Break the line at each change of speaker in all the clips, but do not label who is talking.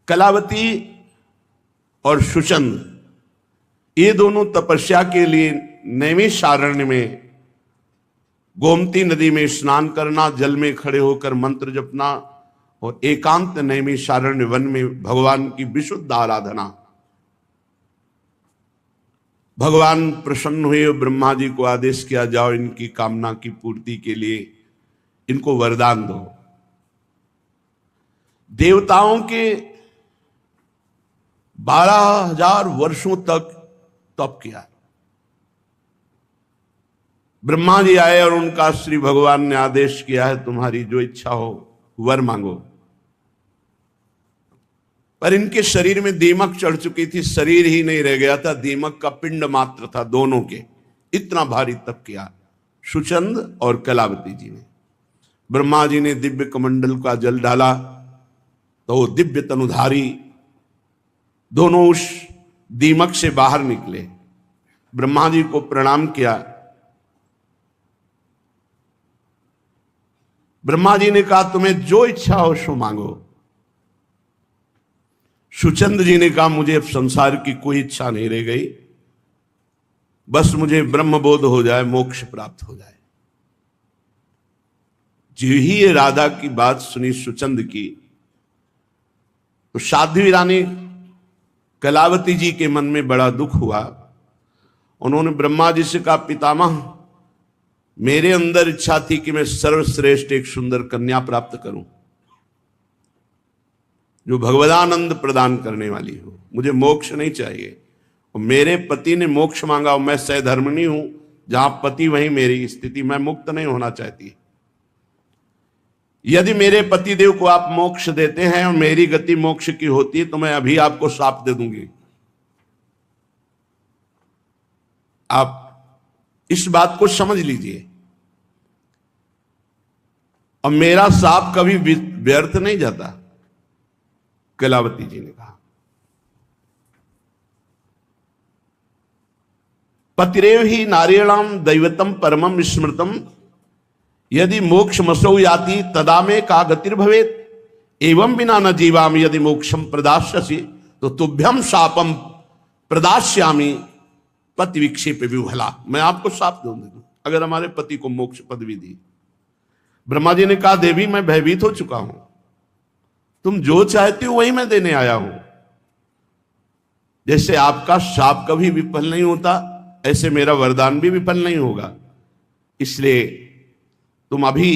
कलावती और सुचंद ये दोनों तपस्या के लिए नैमिषारण्य में गोमती नदी में स्नान करना, जल में खड़े होकर मंत्र जपना और एकांत नैमिषारण्य वन में भगवान की विशुद्ध आराधना। भगवान प्रसन्न हुए और ब्रह्मा जी को आदेश किया, जाओ इनकी कामना की पूर्ति के लिए इनको वरदान दो। देवताओं के 12,000 वर्षों तक तप किया। ब्रह्मा जी आए और उनका श्री भगवान ने आदेश किया है, तुम्हारी जो इच्छा हो वर मांगो। पर इनके शरीर में दीमक चढ़ चुकी थी, शरीर ही नहीं रह गया था, दीमक का पिंड मात्र था दोनों के। इतना भारी तप किया सुचंद और कलावती जी ने। ब्रह्मा जी ने दिव्य कमंडल का जल डाला तो वो दिव्य तनुधारी दोनों उस दीमक से बाहर निकले। ब्रह्मा जी को प्रणाम किया। ब्रह्मा जी ने कहा, तुम्हें जो इच्छा हो सो मांगो। सुचंद जी ने कहा, मुझे अब संसार की कोई इच्छा नहीं रह गई, बस मुझे ब्रह्मबोध हो जाए, मोक्ष प्राप्त हो जाए। जो ही ये राधा की बात सुनी सुचंद की, तो साध्वी रानी कलावती जी के मन में बड़ा दुख हुआ। उन्होंने ब्रह्मा जी से कहा, पितामह मेरे अंदर इच्छा थी कि मैं सर्वश्रेष्ठ एक सुंदर कन्या प्राप्त करूं जो भगवदानंद प्रदान करने वाली हो, मुझे मोक्ष नहीं चाहिए। और मेरे पति ने मोक्ष मांगा और मैं सधर्मिणी हूं, जहां पति वहीं मेरी स्थिति, मैं मुक्त नहीं होना चाहती। यदि मेरे पतिदेव को आप मोक्ष देते हैं और मेरी गति मोक्ष की होती है तो मैं अभी आपको शाप दे दूंगी। आप इस बात को समझ लीजिए, और मेरा शाप कभी व्यर्थ नहीं जाता। कलावती जी ने कहा, पतिरेव ही नारियणाम दैवतम परमम स्मृतम यदि मोक्ष मसौ याति तदा में का गतिर्भवेत एवं बिना न जीवाम यदि मोक्षम प्रदास्यसि तो तुभ्यम शापम प्रदास्यामि पति विक्षेप विभला। मैं आपको शाप दूंगा अगर हमारे पति को मोक्ष पदवी दी। ब्रह्मा जी ने कहा, देवी मैं भयभीत हो चुका हूं, तुम जो चाहती हो वही मैं देने आया हूं। जैसे आपका शाप कभी विफल नहीं होता, ऐसे मेरा वरदान भी विफल नहीं होगा। इसलिए तुम अभी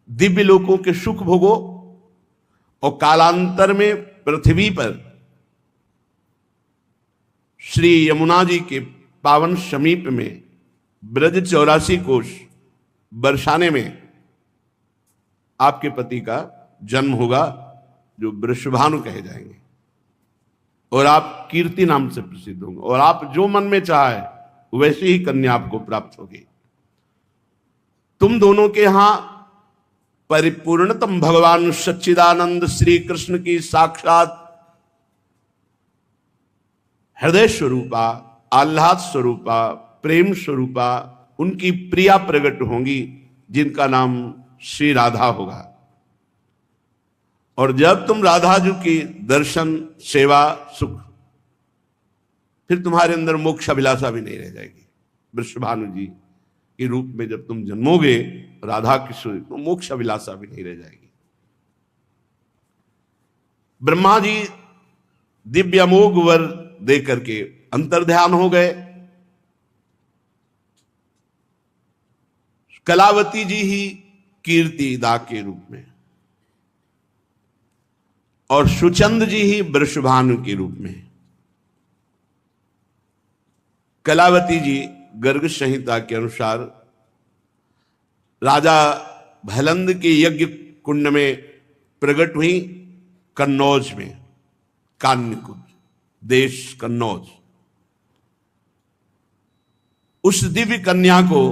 दिव्य लोकों के सुख भोगो और कालांतर में पृथ्वी पर श्री यमुना जी के पावन समीप में ब्रज 84 कोश बरसाने में आपके पति का जन्म होगा, जो वृषभानु कहे जाएंगे, और आप कीर्ति नाम से प्रसिद्ध होंगे, और आप जो मन में चाहे वैसे ही कन्या आपको प्राप्त होगी। तुम दोनों के यहां परिपूर्णतम भगवान सच्चिदानंद श्री कृष्ण की साक्षात हृदय स्वरूपा, आह्लाद स्वरूपा, प्रेम स्वरूपा उनकी प्रिया प्रकट होंगी, जिनका नाम श्री राधा होगा। और जब तुम राधा जी की दर्शन, सेवा, सुख, फिर तुम्हारे अंदर मोक्ष अभिलाषा भी नहीं रह जाएगी। वृषभानु जी के रूप में जब तुम जन्मोगे राधा किशोर, तो मोक्ष अभिलाषा भी नहीं रह जाएगी। ब्रह्मा जी दिव्य अमोघ वर दे करके अंतर्ध्यान हो गए। कलावती जी ही कीर्ति दा के रूप में और सुचंद जी ही वृषभानु के रूप में। कलावती जी गर्ग संहिता के अनुसार राजा भलंद के यज्ञ कुंड में प्रकट हुई, कन्नौज में, कान्यकुंज देश कन्नौज। उस दिव्य कन्या को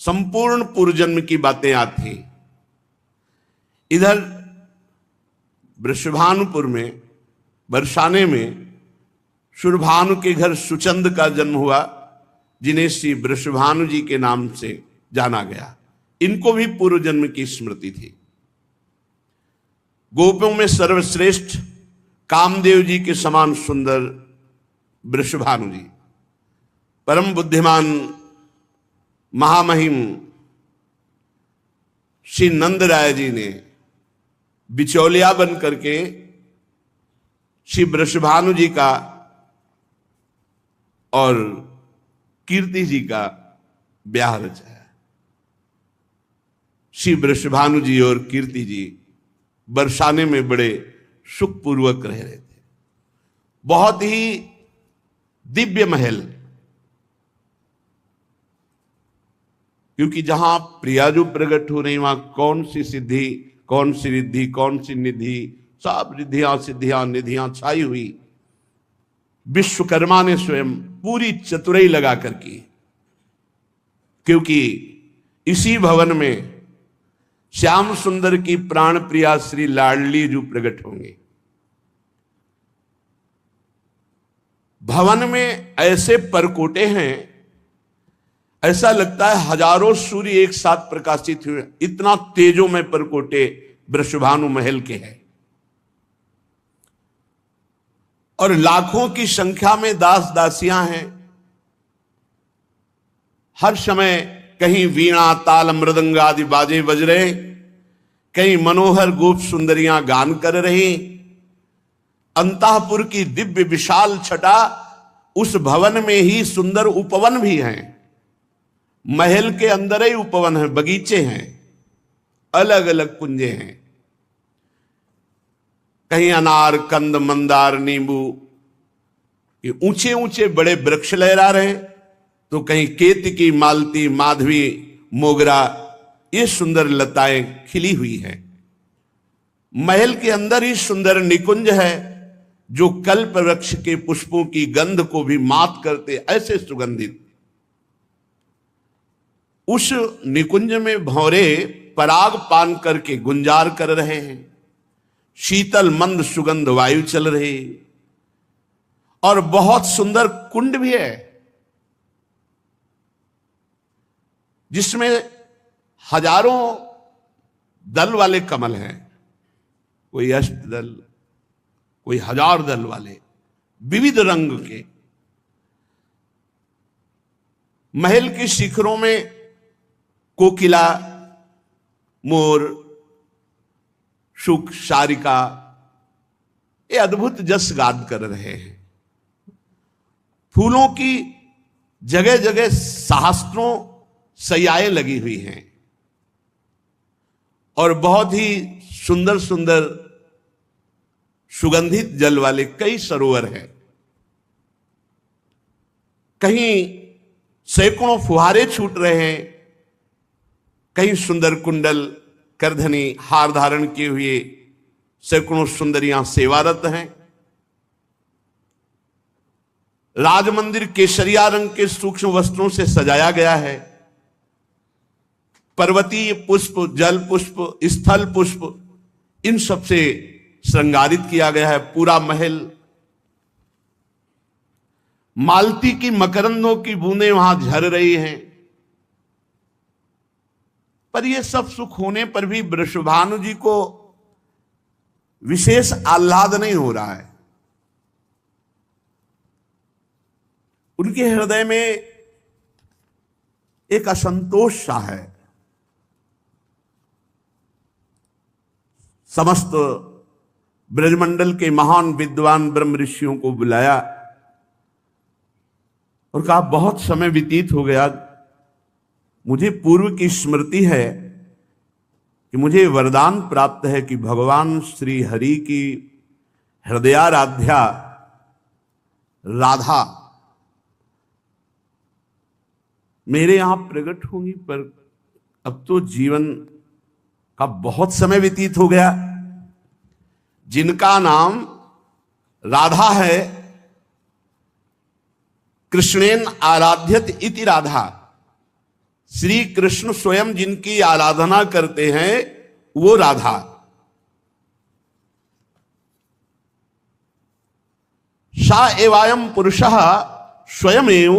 संपूर्ण पूर्वजन्म की बातें याद थी। इधर वृषभानुपुर में, बरसाने में सुरभानु के घर सुचंद का जन्म हुआ, जिन्हें श्री वृषभानु जी के नाम से जाना गया। इनको भी पूर्व जन्म की स्मृति थी। गोपों में सर्वश्रेष्ठ कामदेव जी के समान सुंदर वृषभानु जी, परम बुद्धिमान महामहिम श्री नंद राय जी ने बिचौलिया बन करके श्री वृषभानु जी का और कीर्ति जी का ब्याह रचाया। श्री वृषभानु जी और कीर्ति जी बरसाने में बड़े सुखपूर्वक रह रहे थे। बहुत ही दिव्य महल, क्योंकि जहां प्रियाजू प्रकट हो रही वहां कौन सी सिद्धि, कौन सी रिद्धि, कौन सी निधि, सब रिद्धियां सिद्धियां निधियां छाई हुई। विश्वकर्मा ने स्वयं पूरी चतुराई लगा कर की, क्योंकि इसी भवन में श्याम सुंदर की प्राण प्रिया श्री लाडली जू प्रकट होंगे। भवन में ऐसे परकोटे हैं, ऐसा लगता है हजारों सूर्य एक साथ प्रकाशित हुए, इतना तेजों में परकोटे वृषभानु महल के हैं। और लाखों की संख्या में दास दासियां हैं। हर समय कहीं वीणा ताल मृदंग आदि बाजे बज रहे, कहीं मनोहर गोप सुंदरियां गान कर रही। अंतःपुर की दिव्य विशाल छटा, उस भवन में ही सुंदर उपवन भी हैं। महल के अंदर ही उपवन है, बगीचे हैं, अलग अलग कुंजे हैं। कहीं अनार कंद मंदार नींबू, ये ऊंचे ऊंचे बड़े वृक्ष लहरा रहे, तो कहीं केतकी मालती माधवी मोगरा, ये सुंदर लताएं खिली हुई हैं। महल के अंदर ही सुंदर निकुंज है, जो कल्प वृक्ष के पुष्पों की गंध को भी मात करते, ऐसे सुगंधित। उस निकुंज में भंवरे पराग पान करके गुंजार कर रहे हैं। शीतल मंद सुगंध वायु चल रही, और बहुत सुंदर कुंड भी है, जिसमें हजारों दल वाले कमल हैं। कोई अष्ट दल, कोई हजार दल वाले, विविध रंग के। महल के शिखरों में कोकिला, मोर, शुक, शारिका ये अद्भुत जस गान कर रहे हैं। फूलों की जगह जगह सहस्त्रों सयाएं लगी हुई हैं, और बहुत ही सुंदर सुंदर सुगंधित जल वाले कई सरोवर हैं। कहीं सैकड़ों फुहारे छूट रहे हैं, कहीं सुंदर कुंडल करधनी हार धारण किए हुए सैकड़ों सुंदरियां सेवारत हैं। राजमंदिर केसरिया रंग के सूक्ष्म वस्त्रों से सजाया गया है। पर्वतीय पुष्प, जल पुष्प, स्थल पुष्प, इन सब से श्रृंगारित किया गया है पूरा महल। मालती की मकरंदों की बूंदें वहां झर रही हैं। पर यह सब सुख होने पर भी वृषभानु जी को विशेष आह्लाद नहीं हो रहा है। उनके हृदय में एक असंतोष सा है। समस्त ब्रजमंडल के महान विद्वान ब्रह्म ऋषियों को बुलाया और कहा, बहुत समय व्यतीत हो गया, मुझे पूर्व की स्मृति है कि मुझे वरदान प्राप्त है कि भगवान श्री हरि की हृदयाराध्या राधा मेरे यहां प्रकट होंगी, पर अब तो जीवन का बहुत समय व्यतीत हो गया। जिनका नाम राधा है, कृष्णेन आराध्यत इति राधा, श्री कृष्ण स्वयं जिनकी आराधना करते हैं वो राधा। सा एवायम पुरुषः स्वयमेव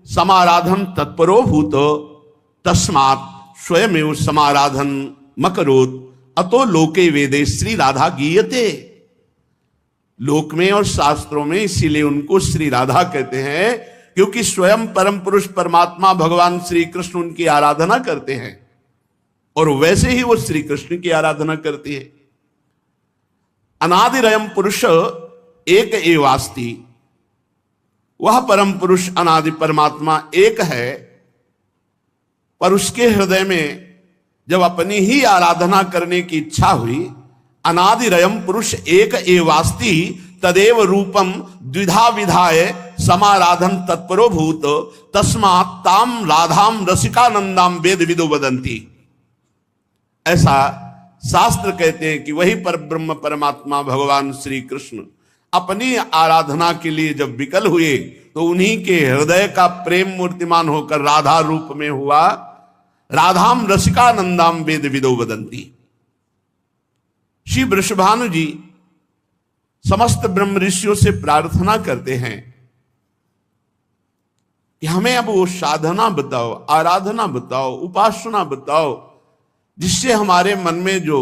समाराधन तत्परो भूतो तस्मात् स्वयमेव समाराधन मकरोत् अतो लोके वेदे श्री राधा गीयते, लोक में और शास्त्रों में इसीलिए उनको श्री राधा कहते हैं क्योंकि स्वयं परम पुरुष परमात्मा भगवान श्री कृष्ण उनकी आराधना करते हैं और वैसे ही वो श्री कृष्ण की आराधना करती है। अनादिरयम पुरुष एक एवास्ति, वह परम पुरुष अनादि परमात्मा एक है, पर उसके हृदय में जब अपनी ही आराधना करने की इच्छा हुई, अनादिरयम पुरुष एक एवास्ति तदेव रूपम द्विधा विधाय समाराधन तत्परो भूत तस्मात् ताम राधाम रसिकानंदाम वेद विदो वदंती। ऐसा शास्त्र कहते हैं कि वही पर ब्रह्म परमात्मा भगवान श्री कृष्ण अपनी आराधना के लिए जब विकल हुए तो उन्हीं के हृदय का प्रेम मूर्तिमान होकर राधा रूप में हुआ। राधाम रसिकानंदाम वेद विदो वदंती। श्री वृषभानु जी समस्त ब्रह्म ऋषियों से प्रार्थना करते हैं कि हमें अब वो साधना बताओ, आराधना बताओ, उपासना बताओ, जिससे हमारे मन में जो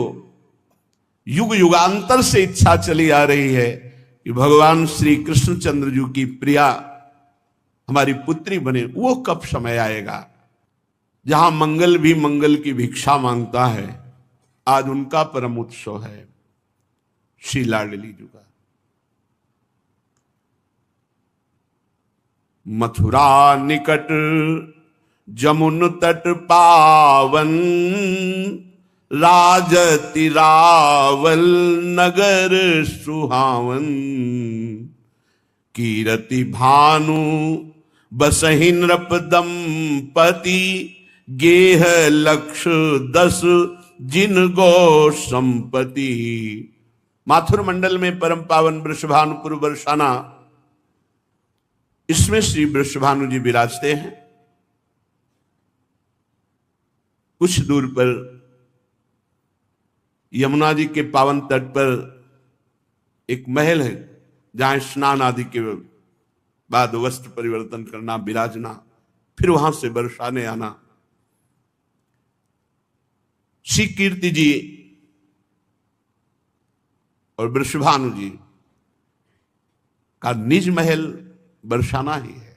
युग युगांतर से इच्छा चली आ रही है कि भगवान श्री कृष्णचंद्र जी की प्रिया हमारी पुत्री बने, वो कब समय आएगा। जहां मंगल भी मंगल की भिक्षा मांगता है, आज उनका परम उत्सव है श्री लाडली जी का। मथुरा निकट जमुन तट पावन, राजति रावल नगर सुहावन, कीरति भानु बसहि नृप दंपति, गेह लक्ष 10 जिन गो संपति। माथुर मंडल में परम पावन वृषभानुपुर बरसाना, इसमें श्री वृषभानु जी विराजते हैं। कुछ दूर पर यमुना जी के पावन तट पर एक महल है जहां स्नान आदि के बाद वस्त्र परिवर्तन करना, विराजना, फिर वहां से बरसाने आना। श्री कीर्ति जी और वृषभानु जी का निज महल बरसाना ही है।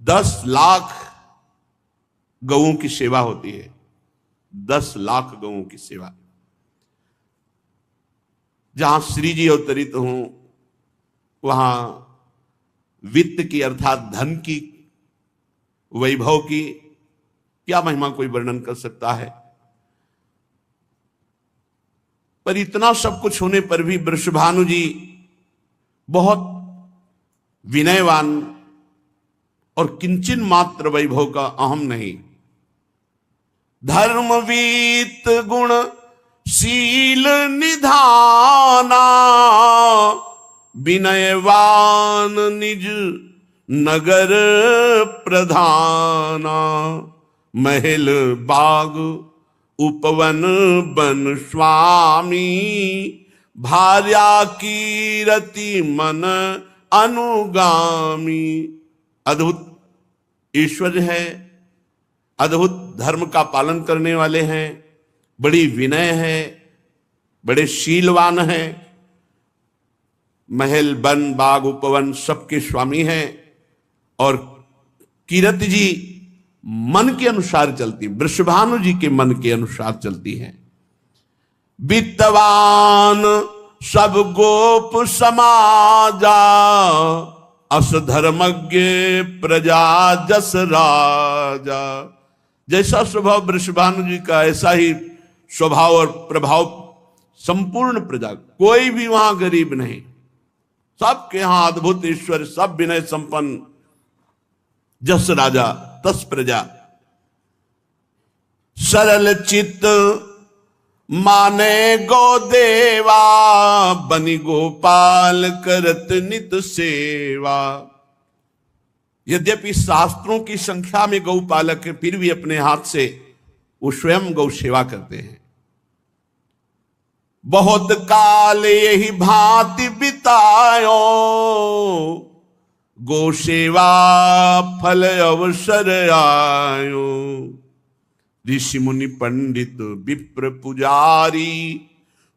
10 लाख गौओं की सेवा होती है, 10 लाख गौओं की सेवा। जहां श्री जी अवतरित हों वहां वित्त की अर्थात धन की, वैभव की क्या महिमा कोई वर्णन कर सकता है। पर इतना सब कुछ होने पर भी वृषभानु जी बहुत विनयवान और किंचन मात्र वैभव का अहम नहीं। धर्मवीत गुण शील निधाना, विनयवान निज नगर प्रधाना, महल बाग उपवन बन स्वामी, भार्या की रति मन अनुगामी। अद्भुत ईश्वर है, अद्भुत धर्म का पालन करने वाले हैं, बड़ी विनय है, बड़े शीलवान हैं, महल बन बाग उपवन सबके स्वामी हैं। और कीरति जी मन के अनुसार चलती, वृषभानु जी के मन के अनुसार चलती हैं। वित्तवान सब गोप समाजा, अस धर्मज्ञ प्रजा जस राजा। जैसा स्वभाव वृषभानु जी का, ऐसा ही स्वभाव और प्रभाव संपूर्ण प्रजा। कोई भी वहां गरीब नहीं, सबके यहां अद्भुत ईश्वर, सब विनय संपन्न। जस राजा तस प्रजा, सरल चित्त माने गो देवा, बनि गोपाल करत नित सेवा। यद्यपि शास्त्रों की संख्या में गौपालक है, फिर भी अपने हाथ से वो स्वयं गौ सेवा करते हैं। बहुत काल यही भांति बितायो, गो सेवा फल अवसर आयो। ऋषि मुनि पंडित विप्र पुजारी,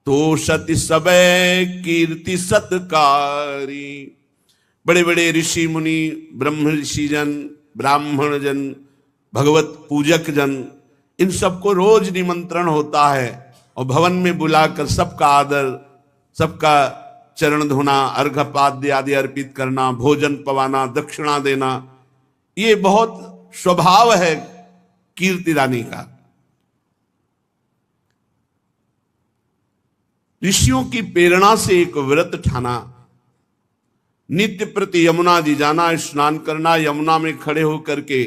तो सति सबे कीर्ति सत्कारी। बड़े बड़े ऋषि मुनि, ब्रह्म ऋषि जन, ब्राह्मण जन, भगवत पूजक जन, इन सबको रोज निमंत्रण होता है और भवन में बुलाकर सबका आदर, सबका चरण धोना, अर्घपाद्य आदि अर्पित करना, भोजन पवाना, दक्षिणा देना, ये बहुत स्वभाव है कीर्ति रानी का। ऋषियों की प्रेरणा से एक व्रत ठाना, नित्य प्रति यमुना जी जाना, स्नान करना, यमुना में खड़े होकर के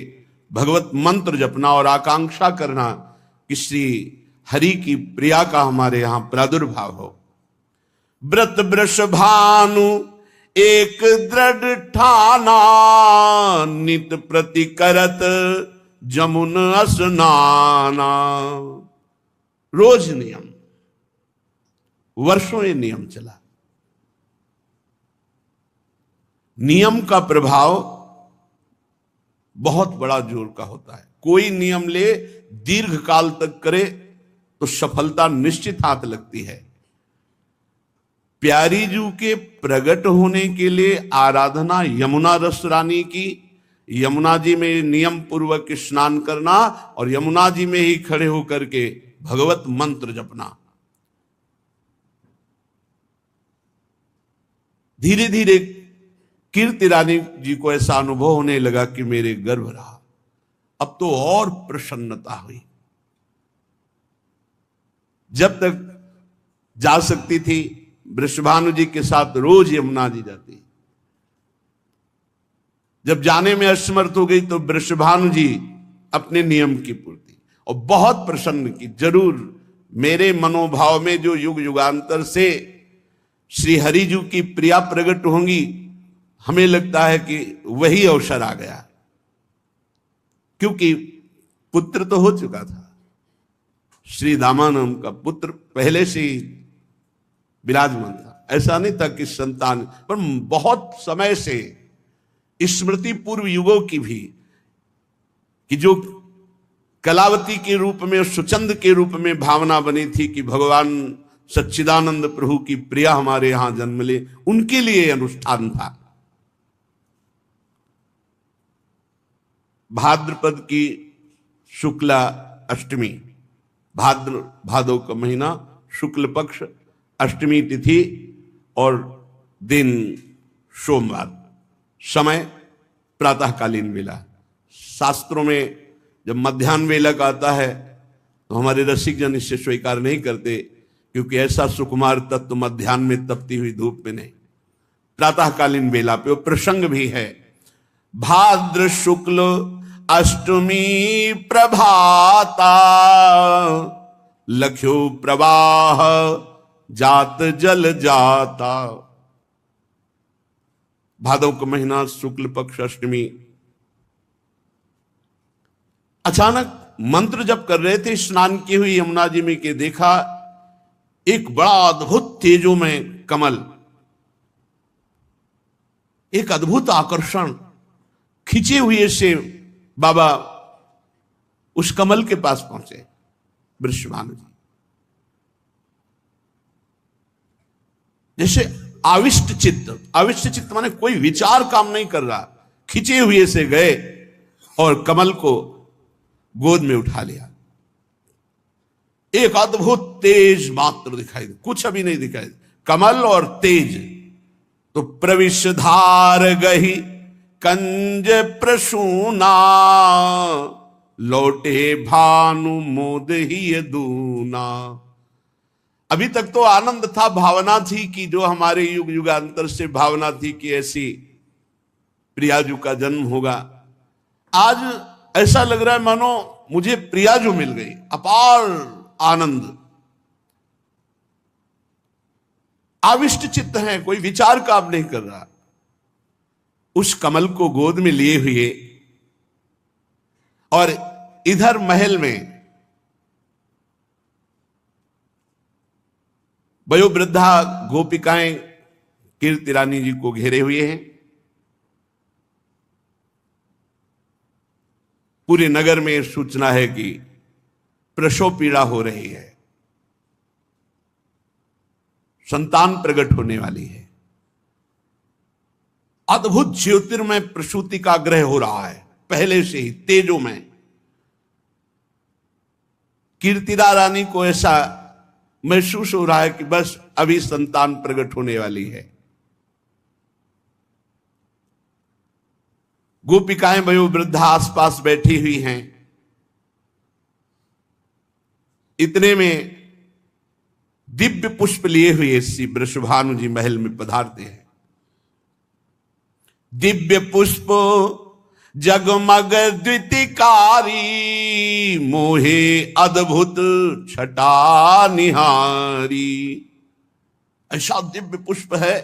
भगवत मंत्र जपना और आकांक्षा करना कि श्री हरि की प्रिया का हमारे यहां प्रादुर्भाव हो। व्रत वृषभानु एक दृढ़ ठाना, नित प्रति करत जमुन स्नाना। रोज नियम, वर्षों ये नियम चला। नियम का प्रभाव बहुत बड़ा जोर का होता है। कोई नियम ले, दीर्घ काल तक करे तो सफलता निश्चित हाथ लगती है। प्यारी जू के प्रकट होने के लिए आराधना यमुना रस रानी की, यमुना जी में नियम पूर्वक स्नान करना और यमुना जी में ही खड़े होकर के भगवत मंत्र जपना। धीरे धीरे कीर्ति रानी जी को ऐसा अनुभव होने लगा कि मेरे गर्भ रहा। अब तो और प्रसन्नता हुई। जब तक जा सकती थी वृषभानु जी के साथ रोज यमुना जी जाती, जब जाने में असमर्थ हो गई तो वृषभानु जी अपने नियम की पूर्ति और बहुत प्रसन्न की। जरूर मेरे मनोभाव में जो युग युगांतर से श्री हरिजू की प्रिया प्रकट होंगी, हमें लगता है कि वही अवसर आ गया, क्योंकि पुत्र तो हो चुका था। श्री दामानंद का पुत्र पहले से ही विराजमान था। ऐसा नहीं था कि संतान, पर बहुत समय से स्मृति पूर्व युगों की भी, कि जो कलावती के रूप में, सुचंद के रूप में भावना बनी थी कि भगवान सच्चिदानंद प्रभु की प्रिया हमारे यहां जन्म ले, उनके लिए अनुष्ठान था। भाद्रपद की शुक्ला अष्टमी, भादव का महीना, शुक्ल पक्ष अष्टमी तिथि और दिन सोमवार, समय प्रातःकालीन वेला। शास्त्रों में जब मध्याह्न वेला का आता है तो हमारे रसिक जन इससे स्वीकार नहीं करते, क्योंकि ऐसा सुकुमार तत्व मध्याह्न में तपती हुई धूप में नहीं, प्रातःकालीन वेला पे। वो प्रसंग भी है, भाद्र शुक्ल अष्टमी प्रभाता, लख्यो प्रवाह जात जल जाता। भादव का महीना, शुक्ल पक्ष अष्टमी। अचानक मंत्र जप कर रहे थे, स्नान की हुई यमुना जी में के देखा एक बड़ा अद्भुत तेजो में कमल, एक अद्भुत आकर्षण, खिंचे हुए से बाबा उस कमल के पास पहुंचे वृषभानु जी। जैसे आविष्ट चित्त माने कोई विचार काम नहीं कर रहा, खिंचे हुए से गए और कमल को गोद में उठा लिया। एक अद्भुत तेज मात्र दिखाई दे, कुछ अभी नहीं दिखाई दे, कमल और तेज। तो प्रविश धार गही कंज प्रसूना, लौटे भानु मोद ही दूना। अभी तक तो आनंद था, भावना थी कि जो हमारे युग युगांतर से भावना थी कि ऐसी प्रियाजू का जन्म होगा। आज ऐसा लग रहा है मानो मुझे प्रियाजू मिल गई, अपार आनंद। आविष्ट चित्त है, कोई विचार काम नहीं कर रहा। उस कमल को गोद में लिए हुए और इधर महल में वयोवृद्धा गोपिकाएं कीर्ति रानी जी को घेरे हुए हैं। पूरे नगर में सूचना है कि प्रसव पीड़ा हो रही है, संतान प्रकट होने वाली है, अद्भुत ज्योतिर्मय प्रसूति का ग्रह हो रहा है पहले से ही तेजो में। कीर्तिदा रानी को ऐसा महसूस हो रहा है कि बस अभी संतान प्रकट होने वाली है। गोपिकाएं वयोवृद्धा आसपास बैठी हुई हैं। इतने में दिव्य पुष्प लिए हुए श्री वृषभानु जी महल में पधारते हैं। दिव्य पुष्प जगमग द्वितिकारी, मोहे अद्भुत छटा निहारी। ऐसा दिव्य पुष्प है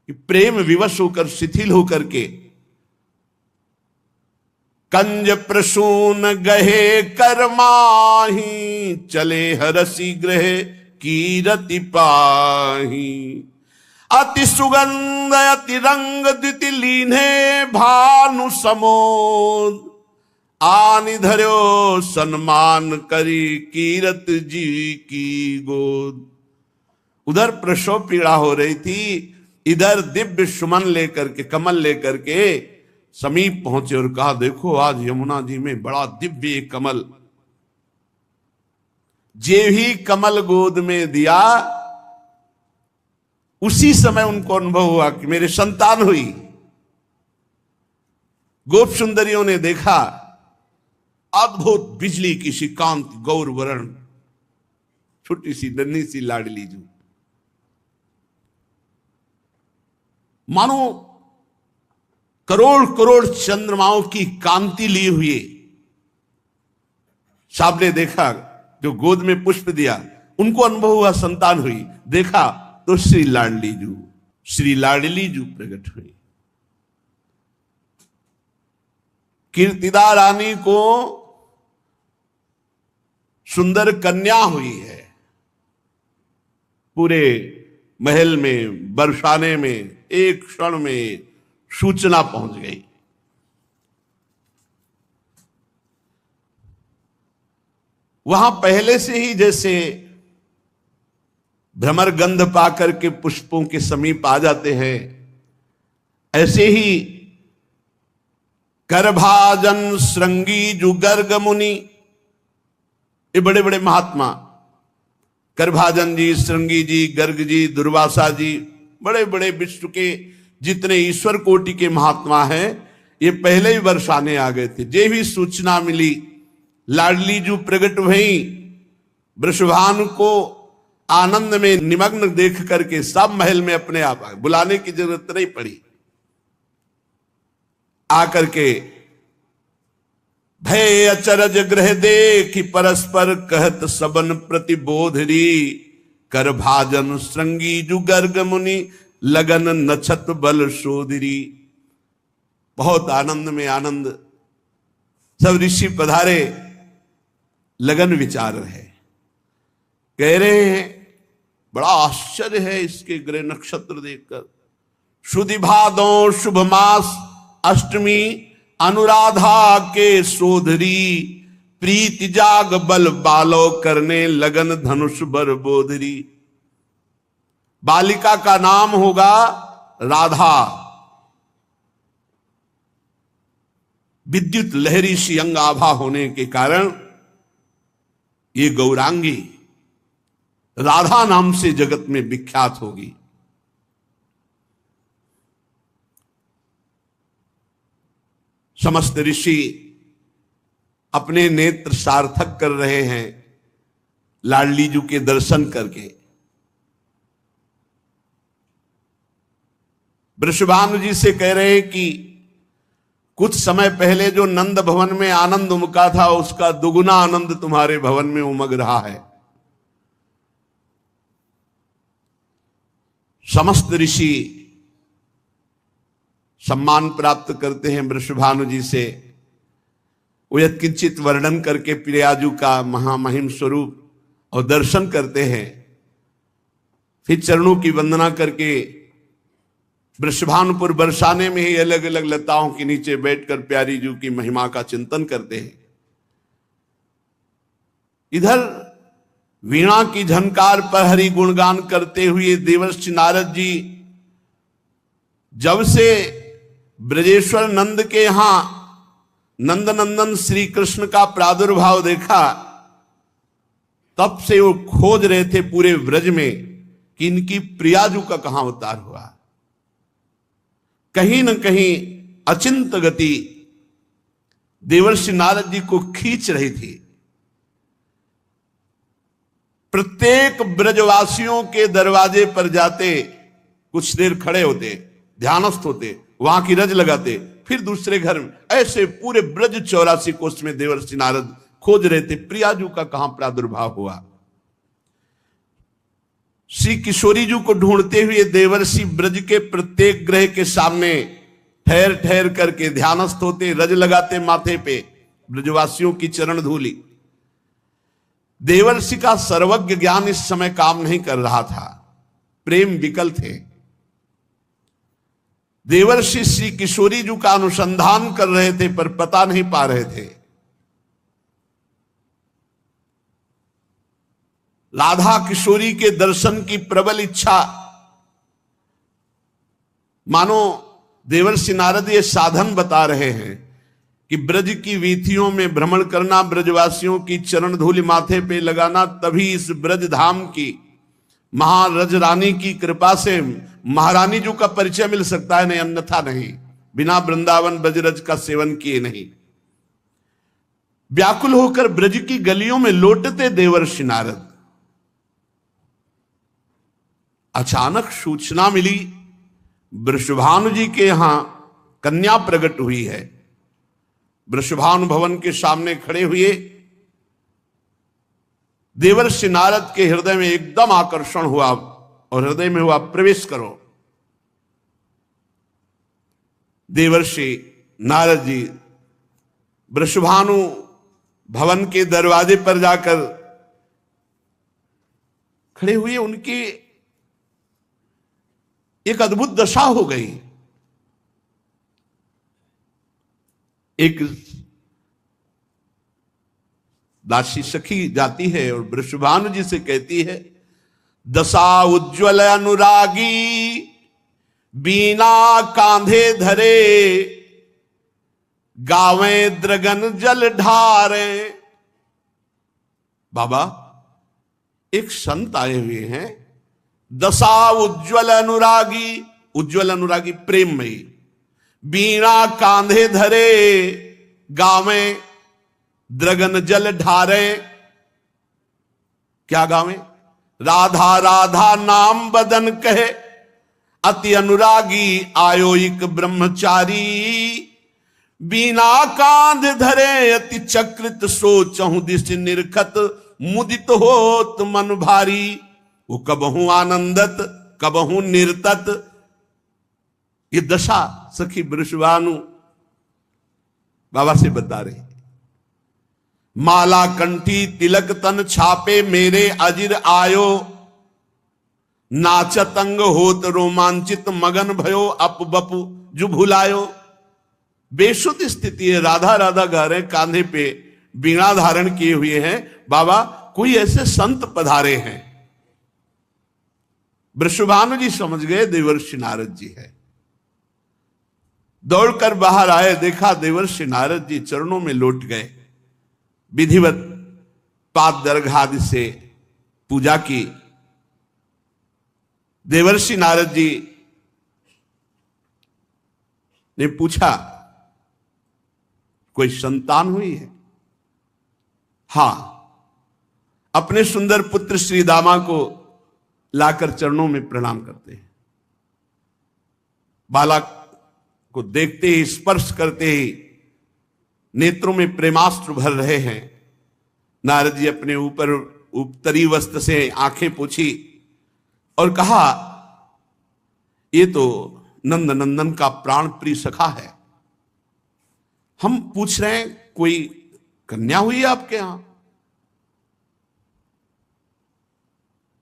कि प्रेम विवश होकर शिथिल होकर के कंज प्रसून गहे करमाही, चले हरसी ग्रह कीरति पाही। अति सुगंध अति रंग द्विति लीने भानु समोद, आनि धर्यो सन्मान करी कीरत जी की गोद। उधर प्रसव पीड़ा हो रही थी, इधर दिव्य सुमन लेकर के, कमल लेकर के समीप पहुंचे और कहा, देखो आज यमुना जी में बड़ा दिव्य कमल। जे ही कमल गोद में दिया, उसी समय उनको अनुभव हुआ कि मेरे संतान हुई। गोप सुंदरियों ने देखा अद्भुत बिजली की सी कांति, गौर वर्ण, छोटी सी नन्ही सी लाडली जू, मानो करोड़ करोड़ चंद्रमाओं की कांति लिए हुए। साहब ने देखा, जो गोद में पुष्प दिया उनको अनुभव हुआ संतान हुई। देखा तो श्री लाडली जू प्रकट हुई। कीर्तिदा रानी को सुंदर कन्या हुई है। पूरे महल में, बरसाने में एक क्षण में सूचना पहुंच गई। वहां पहले से ही जैसे भ्रमर गंध पाकर के पुष्पों के समीप आ जाते हैं, ऐसे ही करभाजन श्रृंगी जु गर्ग मुनि, ये बड़े बड़े महात्मा, करभाजन जी, श्रृंगी जी, गर्ग जी, दुर्वासा जी, बड़े बड़े विश्व के जितने ईश्वर कोटि के महात्मा हैं, ये पहले ही बरसाने आ गए थे। जे भी सूचना मिली, लाडली जू प्रकट हुई, वृषभानु को आनंद में निमग्न देख करके सब महल में अपने आप आ, बुलाने की जरूरत नहीं पड़ी। आकर के भय अचरज ग्रह देखी, परस्पर कहत सबन प्रतिबोधरी। कर भाजन श्रृंगी जु गर्ग मुनि, लगन नछत बल शोधरी। बहुत आनंद में आनंद, सब ऋषि पधारे, लगन विचार है, कह रहे हैं बड़ा आश्चर्य है इसके ग्रह नक्षत्र देखकर। शुद्धि भादों शुभ मास अष्टमी, अनुराधा के सोधरी। प्रीति जाग बल बालो करने, लगन धनुष बर बोधरी। बालिका का नाम होगा राधा। विद्युत लहरी सी अंग आभा होने के कारण ये गौरांगी राधा नाम से जगत में विख्यात होगी। समस्त ऋषि अपने नेत्र सार्थक कर रहे हैं लाडली जू के दर्शन करके। वृषभानु जी से कह रहे हैं कि कुछ समय पहले जो नंद भवन में आनंद उमका था, उसका दुगुना आनंद तुम्हारे भवन में उमग रहा है। समस्त ऋषि सम्मान प्राप्त करते हैं वृषभानु जी से। वो यत्किंचित वर्णन करके प्रियाजू का महामहिम स्वरूप और दर्शन करते हैं। फिर चरणों की वंदना करके वृषभानुपुर बरसाने में ही अलग अलग लताओं के नीचे बैठकर प्यारी जू की महिमा का चिंतन करते हैं। इधर वीणा की झनकार पर हरि गुणगान करते हुए देवर्षि नारद जी जब से ब्रजेश्वर नंद के यहां नंद नंदन श्री कृष्ण का प्रादुर्भाव देखा, तब से वो खोज रहे थे पूरे ब्रज में कि इनकी प्रियाजू का कहां अवतार हुआ। कहीं न कहीं अचिंत गति देवर्षि नारद जी को खींच रही थी। प्रत्येक ब्रजवासियों के दरवाजे पर जाते, कुछ देर खड़े होते, ध्यानस्थ होते, वहां की रज लगाते, फिर दूसरे घर में, ऐसे पूरे ब्रज 84 कोष में देवर्षि नारद खोज रहे थे प्रियाजू का कहां प्रादुर्भाव हुआ। श्री किशोरी जी को ढूंढते हुए देवर्षि ब्रज के प्रत्येक ग्रह के सामने ठहर ठहर करके ध्यानस्थ होते, रज लगाते माथे पे ब्रजवासियों की चरण धूली। देवर्षि का सर्वज्ञ ज्ञान इस समय काम नहीं कर रहा था, प्रेम विकल थे। देवर्षि श्री किशोरी जी का अनुसंधान कर रहे थे पर पता नहीं पा रहे थे। राधा किशोरी के दर्शन की प्रबल इच्छा, मानो देवर्षि नारद ये साधन बता रहे हैं कि ब्रज की वीथियों में भ्रमण करना, ब्रजवासियों की चरण धूलि माथे पे लगाना, तभी इस ब्रज धाम की महारज रानी की कृपा से महारानी जी का परिचय मिल सकता है, नहीं अन्यथा नहीं, बिना वृंदावन ब्रजरज का सेवन किए नहीं। व्याकुल होकर ब्रज की गलियों में लौटते देवर्षि नारद, अचानक सूचना मिली वृषभानु जी के यहां कन्या प्रकट हुई है। वृषभानु भवन के सामने खड़े हुए देवर्षि नारद के हृदय में एकदम आकर्षण हुआ और हृदय में हुआ प्रवेश करो। देवर्षि नारद जी वृषभानु भवन के दरवाजे पर जाकर खड़े हुए, उनकी एक अद्भुत दशा हो गई। एक दासी सखी जाती है और वृषभानु जी से कहती है, दशा उज्ज्वल अनुरागी बीना कांधे धरे, गावे द्रगन जल ढारे। बाबा, एक संत आए हुए हैं, दशा उज्ज्वल अनुरागी, उज्ज्वल अनुरागी प्रेममयी, बीणा कांधे धरे, गावे द्रगन जल ढारे। क्या गावे? राधा राधा नाम बदन कहे, अति अनुरागी आयो एक ब्रह्मचारी, बीना कांध धरे अति चक्रित सोचहु दिश निरखत, मुदित होत मन भारी। वो कबहू आनंदत कबहू निर्तत। ये दशा सखी वृषभानु बाबा से बता रही। माला कंठी तिलक तन छापे मेरे अजिर आयो, नाचत अंग होत रोमांचित मगन भयो अप बपु जो भुलायो। बेसुध स्थिति है, राधा राधा गा रहे, कांधे पे बीणा धारण किए हुए हैं। बाबा, कोई ऐसे संत पधारे हैं। वृषभानु जी समझ गए देवर्षि नारद जी है। दौड़कर बाहर आए, देखा देवर्षि नारद जी चरणों में लौट गए। विधिवत पाद दर्घादि से पूजा की। देवर्षि नारद जी ने पूछा, कोई संतान हुई है? हां, अपने सुंदर पुत्र श्री दामा को लाकर चरणों में प्रणाम करते हैं। बालक को देखते ही, स्पर्श करते ही नेत्रों में प्रेमास्त्र भर रहे हैं। नारद जी अपने ऊपर उत्तरी वस्त्र से आंखें पोंछी और कहा, ये तो नंद नंदन का प्राण प्रिय सखा है। हम पूछ रहे हैं, कोई कन्या हुई है आपके यहां?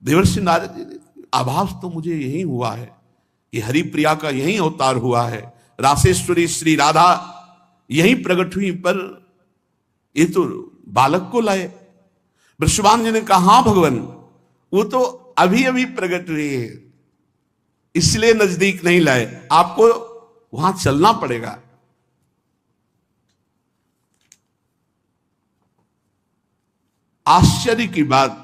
देवर्षि नारद जी, आभास तो मुझे यही हुआ है कि हरिप्रिया का यही अवतार हुआ है, रासेश्वरी श्री राधा यही प्रकट हुई, पर ये तो बालक को लाए। वृषभानु जी ने कहा, हां भगवान, वो तो अभी अभी प्रकट हुई है, इसलिए नजदीक नहीं लाए, आपको वहां चलना पड़ेगा। आश्चर्य की बात,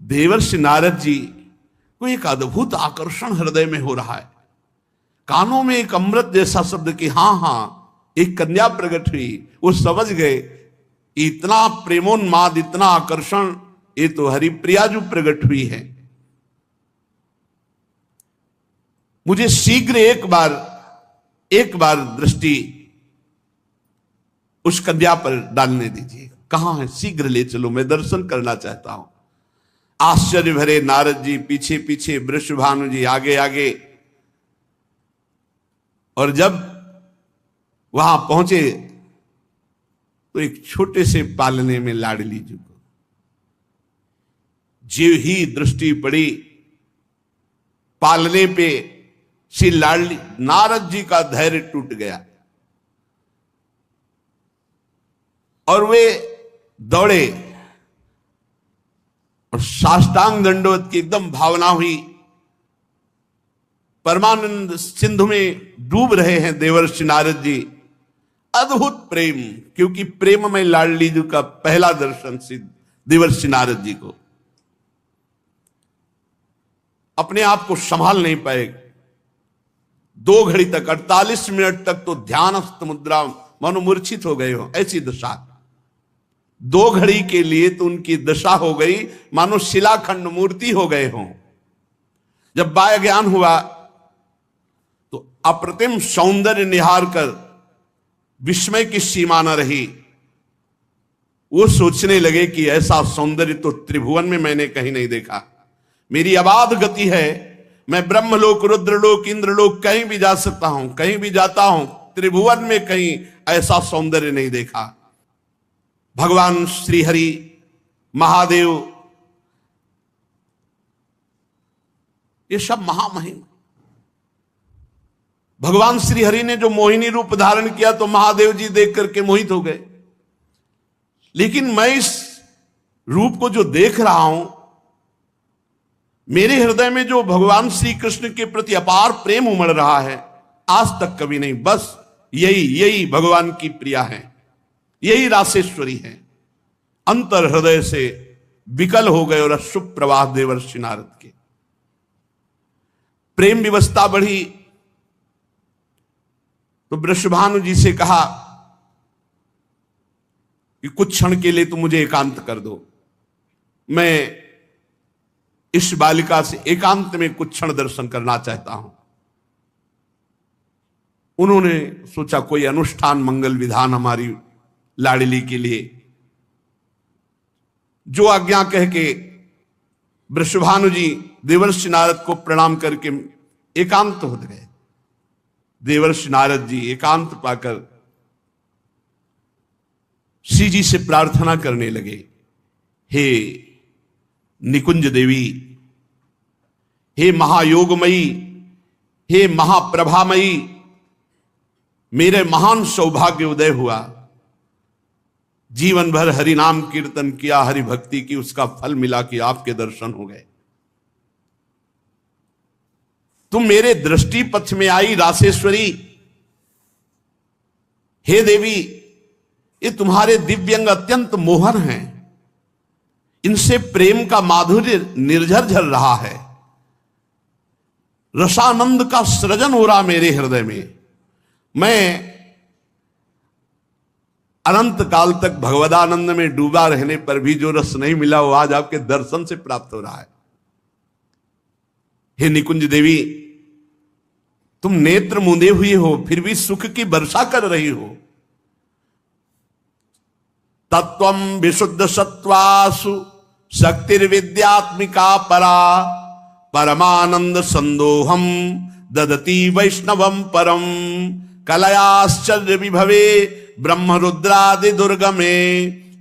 देवर्षि नारद जी को एक अद्भुत आकर्षण हृदय में हो रहा है। कानों में एक अमृत जैसा शब्द कि हां हां एक कन्या प्रकट हुई। वो समझ गए इतना प्रेमोन्माद, इतना आकर्षण, ये तो हरिप्रिया जो प्रकट हुई है। मुझे शीघ्र एक बार दृष्टि उस कन्या पर डालने दीजिए। कहां है? शीघ्र ले चलो, मैं दर्शन करना चाहता हूं। आश्चर्य भरे नारद जी पीछे पीछे, वृषभानु जी आगे आगे। और जब वहां पहुंचे तो एक छोटे से पालने में लाडली जी को जीव ही दृष्टि पड़ी पालने पे, श्री लाडली, नारद जी का धैर्य टूट गया और वे दौड़े और साष्टांग दंडवत की एकदम भावना हुई। परमानंद सिंधु में डूब रहे हैं देवर्षि नारद जी। अद्भुत प्रेम, क्योंकि प्रेम में लाडली जी का पहला दर्शन सिद्ध देवर्षि नारद जी को। अपने आप को संभाल नहीं पाए। 2 घड़ी तक, 48 मिनट तक तो ध्यानस्थ मुद्रा, मानो मूर्छित हो गए हो, ऐसी दशा। 2 घड़ी के लिए तो उनकी दशा हो गई मानो शिलाखंड मूर्ति हो गए हों। जब बाह्य ज्ञान हुआ तो अप्रतिम सौंदर्य निहार कर विस्मय की सीमा न रही। वो सोचने लगे कि ऐसा सौंदर्य तो त्रिभुवन में मैंने कहीं नहीं देखा। मेरी अबाध गति है, मैं ब्रह्मलोक, रुद्रलोक, इंद्रलोक कहीं भी जा सकता हूं, कहीं भी जाता हूं, त्रिभुवन में कहीं ऐसा सौंदर्य नहीं देखा। भगवान श्री हरि महादेव, ये सब महामहिम। भगवान श्री हरि ने जो मोहिनी रूप धारण किया तो महादेव जी देख करके मोहित हो गए। लेकिन मैं इस रूप को जो देख रहा हूं, मेरे हृदय में जो भगवान श्री कृष्ण के प्रति अपार प्रेम उमड़ रहा है, आज तक कभी नहीं। बस यही भगवान की प्रिया है, यही रासेश्वरी है। अंतर हृदय से विकल हो गए और अशुभ प्रवाह देवर्षि नारद के। प्रेम विवस्था बढ़ी तो वृषभानु जी से कहा कि कुछ क्षण के लिए तो मुझे एकांत कर दो, मैं इस बालिका से एकांत में कुछ क्षण दर्शन करना चाहता हूं। उन्होंने सोचा कोई अनुष्ठान मंगल विधान हमारी लाडली के लिए, जो आज्ञा कह के वृषभानु जी देवर्षि नारद को प्रणाम करके एकांत हो गए। देवर्षि नारद जी एकांत पाकर श्री जी से प्रार्थना करने लगे, हे निकुंज देवी, हे महायोगमयी, हे महाप्रभामयी, मेरे महान सौभाग्य उदय हुआ। जीवन भर हरि नाम कीर्तन किया, हरि भक्ति की, उसका फल मिला कि आपके दर्शन हो गए। तुम मेरे दृष्टि पथ में आई रासेश्वरी। हे देवी, ये तुम्हारे दिव्यंग अत्यंत मोहन हैं, इनसे प्रेम का माधुर्य निर्झर झर रहा है, रसानंद का सृजन हो रहा मेरे हृदय में। मैं अनंत काल तक भगवदानंद में डूबा रहने पर भी जो रस नहीं मिला वो आज आपके दर्शन से प्राप्त हो रहा है। हे निकुंज देवी, तुम नेत्र मूंदे हुए हो फिर भी सुख की वर्षा कर रही हो। तत्वम विशुद्ध सत्वासु शक्तिर्विद्यात्मिका परा, परमानंद संदोहम ददती वैष्णवम परम, कलयाश्चर्य विभवे ब्रह्म रुद्रादि दुर्गमे,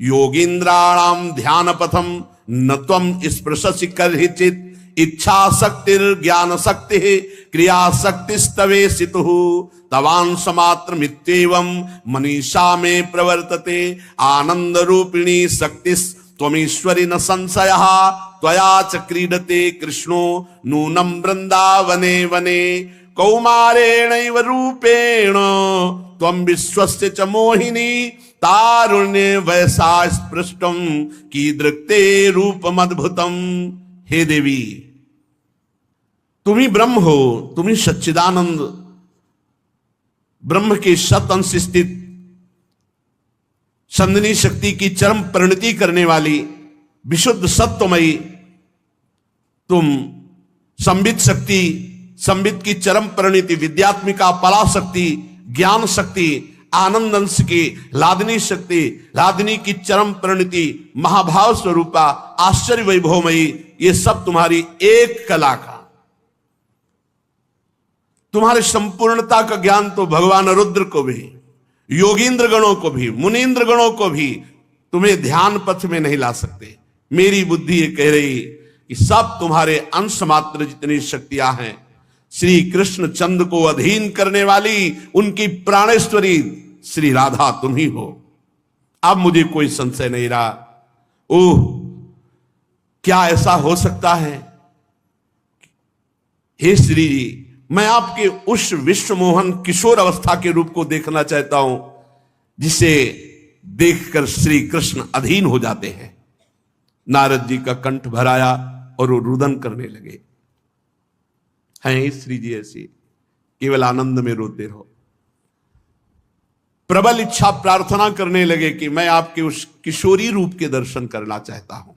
योगींद्राणाम ध्यान पथम न त्वम स्पृशसि कर्हिचित्, इच्छा शक्ति ज्ञान शक्ति क्रिया शक्ति स्तवे सितु, तवांश मात्र मित्येवं मनीषा में प्रवर्तते, आनंद रूपिणी शक्ति त्वमीश्वरी न संशयः त्वया च क्रीडते कृष्णो नूनं वृंदावने वने कौमारेणैव रूपेण त्वं विश्वस्य च मोहिनी तारुण्ये वयसा स्पृष्टम कीदृक्ते रूपमद्भुतम। हे देवी, तुम ही ब्रह्म हो, तुम ही सच्चिदानंद ब्रह्म के सत अंश स्थित संदनी शक्ति की चरम परिणति करने वाली विशुद्ध सत्वमयी, तुम संबित शक्ति, संबित की चरम परिणति, विद्यात्मिका पराशक्ति, ज्ञान शक्ति, आनंद अंश की लादनी शक्ति, लादनी की चरम परिणति, महाभाव स्वरूपा, आश्चर्य वैभवमयी, ये सब तुम्हारी एक कला का, तुम्हारे संपूर्णता का ज्ञान तो भगवान रुद्र को भी, योगींद्र गणों को भी, मुनीन्द्र गणों को भी तुम्हें ध्यान पथ में नहीं ला सकते। मेरी बुद्धि ये कह रही कि सब तुम्हारे अंश मात्र जितनी शक्तियां हैं, श्री कृष्ण चंद को अधीन करने वाली उनकी प्राणेश्वरी श्री राधा तुम ही हो। अब मुझे कोई संशय नहीं रहा। ओह, क्या ऐसा हो सकता है? हे श्री जी, मैं आपके उस विश्व मोहन किशोर अवस्था के रूप को देखना चाहता हूं जिसे देखकर श्री कृष्ण अधीन हो जाते हैं। नारद जी का कंठ भराया और वो रुदन करने लगे। हैं श्री जी ऐसी, केवल आनंद में रोते रहो। प्रबल इच्छा प्रार्थना करने लगे कि मैं आपके उस किशोरी रूप के दर्शन करना चाहता हूं।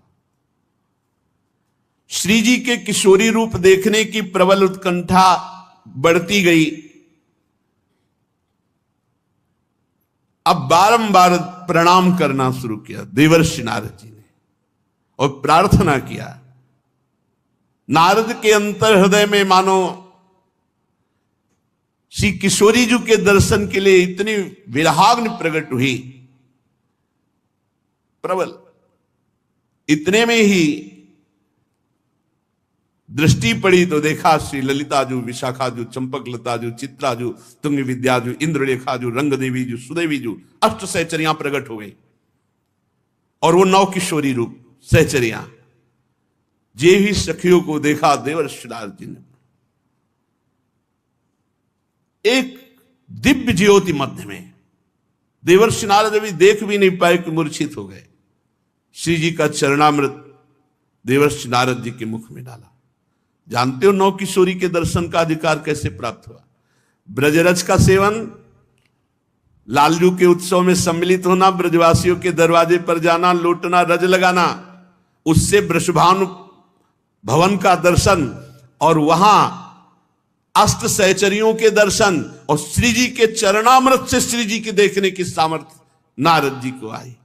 श्री जी के किशोरी रूप देखने की प्रबल उत्कंठा बढ़ती गई। अब बारंबार प्रणाम करना शुरू किया देवर्षि नारद जी ने और प्रार्थना किया। नारद के अंतर हृदय में मानो श्री किशोरी जी के दर्शन के लिए इतनी विरहाग्नि प्रकट हुई, प्रबल। इतने में ही दृष्टि पड़ी तो देखा श्री ललिताजू, विशाखाजू, चंपकलताजू, चित्राजू, तुंग विद्याजू, इंद्रलेखाजू, रंगदेवीजू, सुदेवीजू, अष्ट सहचरियां प्रकट हो गई और वो नौ किशोरी रूप सहचरियां। जे ही सखियों को देखा देवर्षि नारद जी ने, एक दिव्य ज्योति मध्य में, देवर्षि नारद अभी देख भी नहीं पाए कि मूर्छित हो गए। श्री जी का चरणामृत देवर्षि नारद जी के मुख में डाला। जानते हो नौ किशोरी के दर्शन का अधिकार कैसे प्राप्त हुआ? ब्रजरज का सेवन, लालजू के उत्सव में सम्मिलित होना, ब्रजवासियों के दरवाजे पर जाना, लूटना, रज लगाना, उससे वृषभानु भवन का दर्शन और वहां अष्ट सहचरियों के दर्शन और श्री जी के चरणामृत से श्री जी के देखने की सामर्थ्य नारद जी को आई।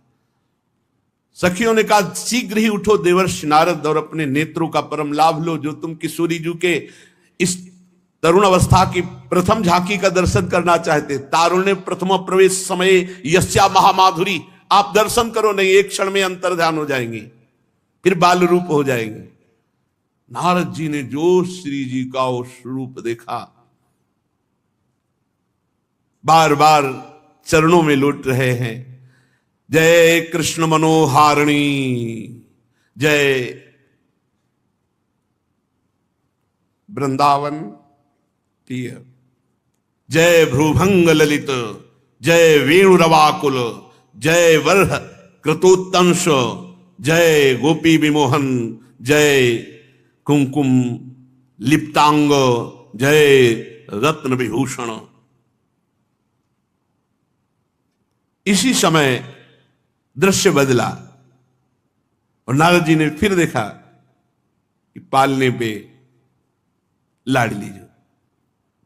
सखियों ने कहा शीघ्र ही उठो देवर्षि नारद और अपने नेत्रों का परम लाभ लो, जो तुम किशोरी जी के इस तरुण अवस्था की प्रथम झांकी का दर्शन करना चाहते। तारुण्य प्रथम प्रवेश समय यस्या महामाधुरी, आप दर्शन करो, नहीं एक क्षण में अंतर्ध्यान हो जाएंगे, फिर बाल रूप हो जाएंगे। नारद जी ने जो श्री जी का वो रूप देखा, बार बार चरणों में लौट रहे हैं। जय कृष्ण मनोहारिणी, जय वृंदावन प्रिय, जय भ्रूभंग ललित, जय वेणुरवाकुल, जय वर्ह कृतोत्तंश, जय गोपी विमोहन, जय कुमकुम लिप्तांग, जय रत्न विभूषण। इसी समय दृश्य बदला और नारद जी ने फिर देखा कि पालने पे लाडली जो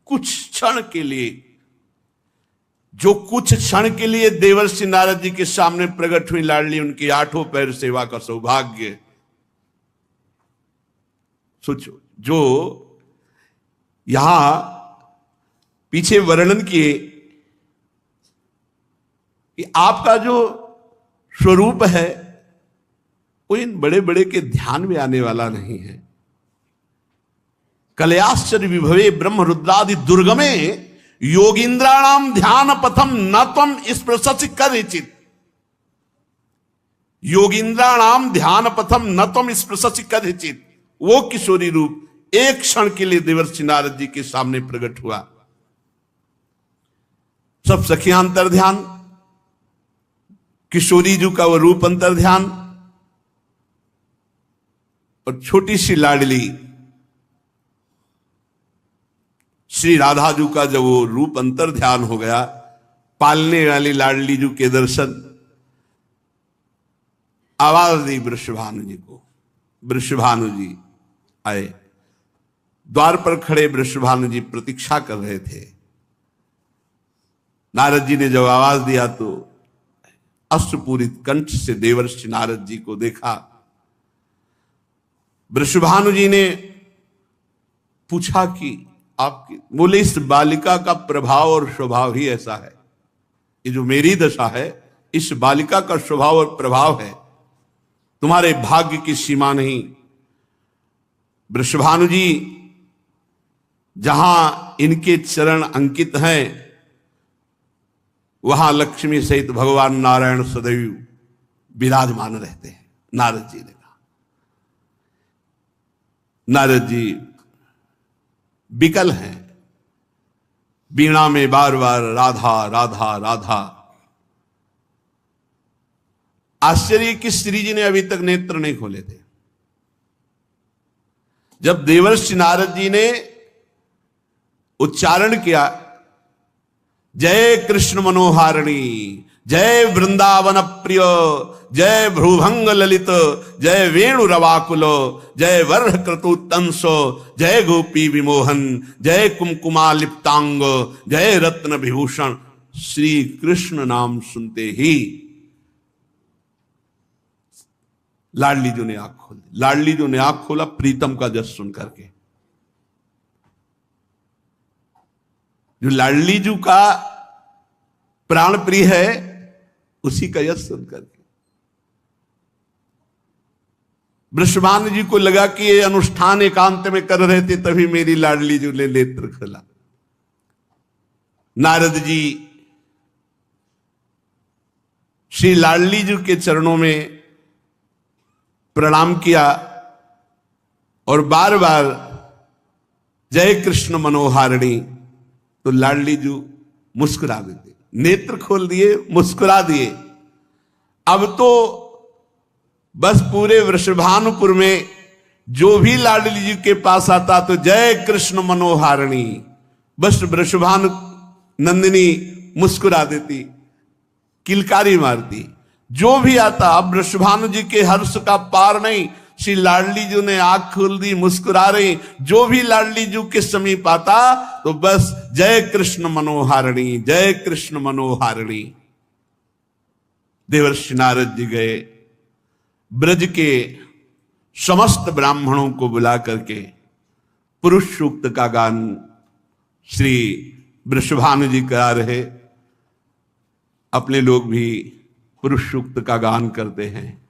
कुछ क्षण के लिए, जो कुछ क्षण के लिए देवर्षि नारद जी के सामने प्रकट हुई लाडली, उनकी आठों पैर सेवा का सौभाग्य। सोचो, जो यहां पीछे वर्णन किए कि आपका जो स्वरूप है वो इन बड़े बड़े के ध्यान में आने वाला नहीं है। कलयाश्चर्य विभवे ब्रह्म रुद्रादि दुर्गमे योगींद्राणाम ध्यान पथम न तम स्पृशसि कदाचित्। योगिंद्राणाम ध्यान पथम न तुम स्पृशसि कदाचित। वो किशोरी रूप एक क्षण के लिए देवर्षि नारद जी के सामने प्रकट हुआ। सब सखियां अंतर ध्यान, किशोरी जी का वो रूप अंतर ध्यान, और छोटी सी लाडली श्री राधा जी का जब वो रूप अंतर ध्यान हो गया, पालने वाली लाडली जी के दर्शन, आवाज दी वृषभानु जी को। वृषभानु जी आए। द्वार पर खड़े वृषभानु जी प्रतीक्षा कर रहे थे। नारद जी ने जब आवाज दिया तो अश्रुपूरित कंठ से देवर्षि नारद जी को देखा। वृषभानु जी ने पूछा कि आपकी, बोले इस बालिका का प्रभाव और स्वभाव ही ऐसा है, ये जो मेरी दशा है इस बालिका का स्वभाव और प्रभाव है, तुम्हारे भाग्य की सीमा नहीं। वृषभानु जी जहां इनके चरण अंकित हैं वहां लक्ष्मी सहित भगवान नारायण सदैव विराजमान रहते हैं। नारद जी ने कहा। नारद जी विकल हैं, वीणा में बार बार राधा राधा राधा। आश्चर्य कि श्री जी ने अभी तक नेत्र नहीं खोले थे। जब देवर्षि नारद जी ने उच्चारण किया, जय कृष्ण मनोहारिणी, जय वृंदावन प्रिय, जय भ्रुभंग ललित, जय वेणु रवाकुल, जय वर्ह क्रतुतंसो, जय गोपी विमोहन, जय कुमकुमा लिप्तांग, जय रत्न विभूषण। श्री कृष्ण नाम सुनते ही लाडली जी ने आंख खोली। लाडली जी ने आंख खोला प्रीतम का जस सुन करके। जो लाडली जी का प्राण प्रिय है उसी का यश सुन करके वृषभानु जी को लगा कि ये अनुष्ठान एकांत में कर रहे थे, तभी मेरी लाडली जी ने नेत्र खोला। नारद जी श्री लाडली जी के चरणों में प्रणाम किया और बार बार जय कृष्ण मनोहारिणी। तो लाडली जी मुस्कुरा देते, नेत्र खोल दिए, मुस्कुरा दिए। अब तो बस पूरे वृषभानुपुर में जो भी लाडली जी के पास आता तो जय कृष्ण मनोहारिणी, बस वृषभानु नंदिनी मुस्कुरा देती, किलकारी मारती। जो भी आता, अब वृषभानु जी के हर्ष का पार नहीं। श्री लाडली जी ने आंख खोल दी, मुस्कुरा रही। जो भी लाडली जी के समीप आता तो बस जय कृष्ण मनोहारिणी, जय कृष्ण मनोहारिणी। देवर्षि नारद जी गए, ब्रज के समस्त ब्राह्मणों को बुला करके पुरुष सूक्त का गान श्री वृषभानु जी करा रहे। अपने लोग भी पुरुष सूक्त का गान करते हैं।